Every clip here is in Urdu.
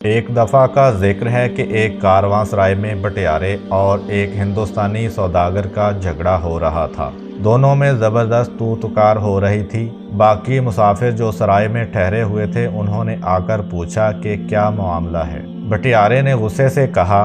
ایک دفعہ کا ذکر ہے کہ ایک کارواں سرائے میں بٹیارے اور ایک ہندوستانی سوداگر کا جھگڑا ہو رہا تھا۔ دونوں میں زبردست تو تکار ہو رہی تھی۔ باقی مسافر جو سرائے میں ٹھہرے ہوئے تھے انہوں نے آ کر پوچھا کہ کیا معاملہ ہے۔ بٹیارے نے غصے سے کہا،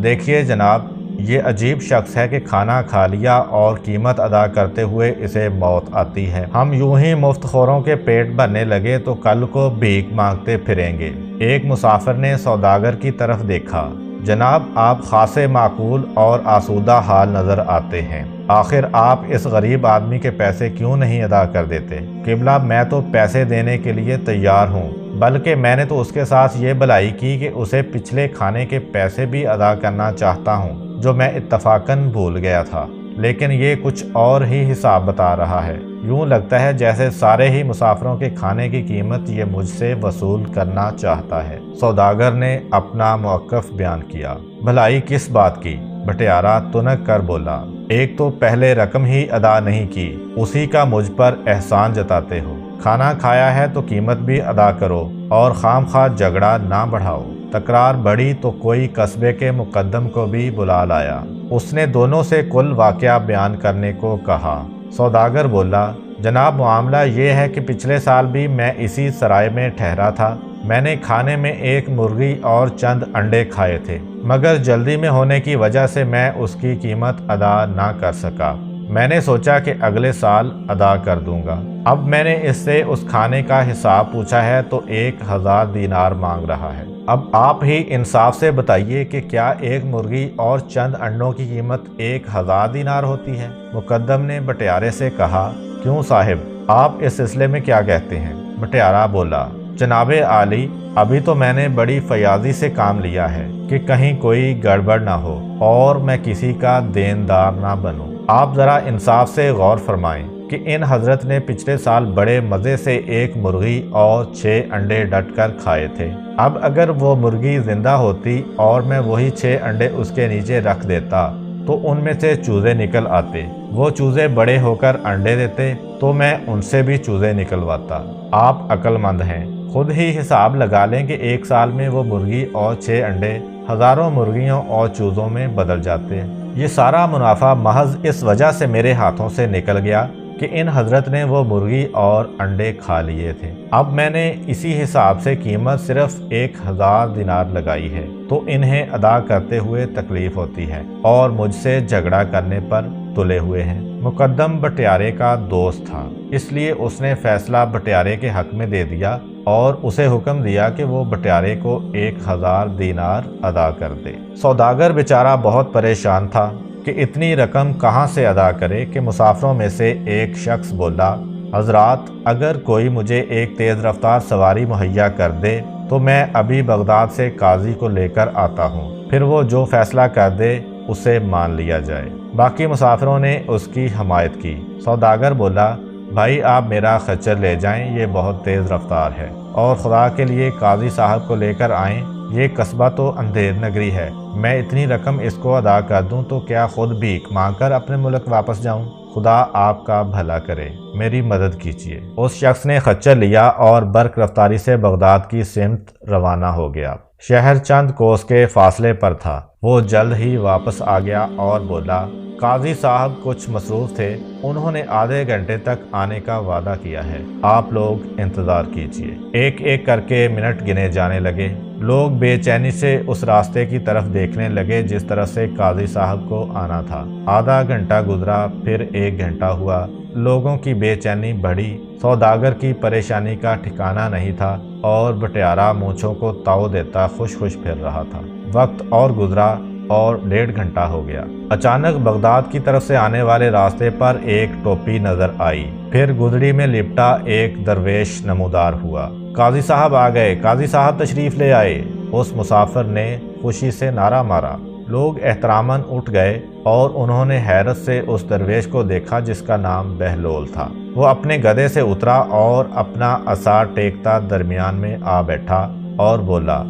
دیکھیے جناب، یہ عجیب شخص ہے کہ کھانا کھا لیا اور قیمت ادا کرتے ہوئے اسے موت آتی ہے۔ ہم یوں ہی مفت خوروں کے پیٹ بھرنے لگے تو کل کو بھیک مانگتے پھریں گے۔ ایک مسافر نے سوداگر کی طرف دیکھا، جناب آپ خاصے معقول اور آسودہ حال نظر آتے ہیں، آخر آپ اس غریب آدمی کے پیسے کیوں نہیں ادا کر دیتے؟ قبلہ میں تو پیسے دینے کے لیے تیار ہوں، بلکہ میں نے تو اس کے ساتھ یہ بھلائی کی کہ اسے پچھلے کھانے کے پیسے بھی ادا کرنا چاہتا ہوں جو میں اتفاقاً بھول گیا تھا، لیکن یہ کچھ اور ہی حساب بتا رہا ہے۔ یوں لگتا ہے جیسے سارے ہی مسافروں کے کھانے کی قیمت یہ مجھ سے وصول کرنا چاہتا ہے۔ سوداگر نے اپنا موقف بیان کیا۔ بھلائی کس بات کی؟ بٹیارہ تنک کر بولا، ایک تو پہلے رقم ہی ادا نہیں کی، اسی کا مجھ پر احسان جتاتے ہو۔ کھانا کھایا ہے تو قیمت بھی ادا کرو اور خام خواہ جھگڑا نہ بڑھاؤ۔ تکرار بڑھی تو کوئی قصبے کے مقدم کو بھی بلا لایا۔ اس نے دونوں سے کل واقعہ بیان کرنے کو کہا۔ سوداگر بولا، جناب معاملہ یہ ہے کہ پچھلے سال بھی میں اسی سرائے میں ٹھہرا تھا۔ میں نے کھانے میں ایک مرغی اور چند انڈے کھائے تھے، مگر جلدی میں ہونے کی وجہ سے میں اس کی قیمت ادا نہ کر سکا۔ میں نے سوچا کہ اگلے سال ادا کر دوں گا۔ اب میں نے اس سے اس کھانے کا حساب پوچھا ہے تو 1000 دینار مانگ رہا ہے۔ اب آپ ہی انصاف سے بتائیے کہ کیا ایک مرغی اور چند انڈوں کی قیمت 1000 دینار ہوتی ہے؟ مقدم نے بٹیارے سے کہا، کیوں صاحب، آپ اس سلسلے میں کیا کہتے ہیں؟ بٹیارہ بولا، جناب عالی، ابھی تو میں نے بڑی فیاضی سے کام لیا ہے کہ کہیں کوئی گڑبڑ نہ ہو اور میں کسی کا دیندار نہ بنوں۔ آپ ذرا انصاف سے غور فرمائیں کہ ان حضرت نے پچھلے سال بڑے مزے سے ایک مرغی اور 6 انڈے ڈٹ کر کھائے تھے۔ اب اگر وہ مرغی زندہ ہوتی اور میں وہی 6 انڈے اس کے نیچے رکھ دیتا تو ان میں سے چوزے نکل آتے، وہ چوزے بڑے ہو کر انڈے دیتے تو میں ان سے بھی چوزے نکلواتا۔ آپ عقل مند ہیں، خود ہی حساب لگا لیں کہ ایک سال میں وہ مرغی اور 6 انڈے ہزاروں مرغیوں اور چوزوں میں بدل جاتے۔ یہ سارا منافع محض اس وجہ سے میرے ہاتھوں سے نکل گیا کہ ان حضرت نے وہ مرغی اور انڈے کھا لیے تھے۔ اب میں نے اسی حساب سے قیمت صرف 1000 دینار لگائی ہے تو انہیں ادا کرتے ہوئے تکلیف ہوتی ہے اور مجھ سے جھگڑا کرنے پر تلے ہوئے ہیں۔ مقدم بٹیارے کا دوست تھا، اس لیے اس نے فیصلہ بٹیارے کے حق میں دے دیا اور اسے حکم دیا کہ وہ بٹیارے کو 1000 دینار ادا کر دے۔ سوداگر بیچارہ بہت پریشان تھا کہ اتنی رقم کہاں سے ادا کرے کہ مسافروں میں سے ایک شخص بولا، حضرات اگر کوئی مجھے ایک تیز رفتار سواری مہیا کر دے تو میں ابھی بغداد سے قاضی کو لے کر آتا ہوں، پھر وہ جو فیصلہ کر دے اسے مان لیا جائے۔ باقی مسافروں نے اس کی حمایت کی۔ سوداگر بولا، بھائی آپ میرا خچر لے جائیں، یہ بہت تیز رفتار ہے، اور خدا کے لیے قاضی صاحب کو لے کر آئیں، یہ قصبہ تو اندھیر نگری ہے، میں اتنی رقم اس کو ادا کر دوں تو کیا خود بھیک مانگ کر اپنے ملک واپس جاؤں؟ خدا آپ کا بھلا کرے، میری مدد کیجیے۔ اس شخص نے خچر لیا اور برق رفتاری سے بغداد کی سمت روانہ ہو گیا۔ شہر چند کوس کے فاصلے پر تھا۔ وہ جلد ہی واپس آ گیا اور بولا، قاضی صاحب کچھ مصروف تھے، انہوں نے آدھے گھنٹے تک آنے کا وعدہ کیا ہے، آپ لوگ انتظار کیجیے۔ ایک ایک کر کے منٹ گنے جانے لگے۔ لوگ بے چینی سے اس راستے کی طرف دیکھنے لگے جس طرف سے قاضی صاحب کو آنا تھا۔ آدھا گھنٹہ گزرا، پھر 1 گھنٹہ ہوا۔ لوگوں کی بے چینی بڑھی، سوداگر کی پریشانی کا ٹھکانہ نہیں تھا اور بٹیارہ مونچھوں کو تاؤ دیتا خوش خوش پھر رہا تھا۔ وقت اور گزرا اور 1.5 گھنٹہ ہو گیا۔ اچانک بغداد کی طرف سے آنے والے راستے پر ایک ٹوپی نظر آئی، پھر گدڑی میں لپٹا ایک درویش نمودار ہوا۔ قاضی صاحب آ گئے، قاضی صاحب تشریف لے آئے، اس مسافر نے خوشی سے نعرہ مارا۔ لوگ احتراماً اٹھ گئے اور انہوں نے حیرت سے اس درویش کو دیکھا جس کا نام بہلول تھا۔ وہ اپنے گدھے سے اترا اور اپنا عصا ٹیکتا درمیان میں آ بیٹھا اور بولا،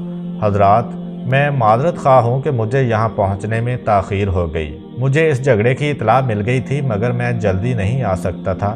حضرات میں معذرت خواہ ہوں کہ مجھے یہاں پہنچنے میں تاخیر ہو گئی۔ مجھے اس جھگڑے کی اطلاع مل گئی تھی مگر میں جلدی نہیں آ سکتا تھا۔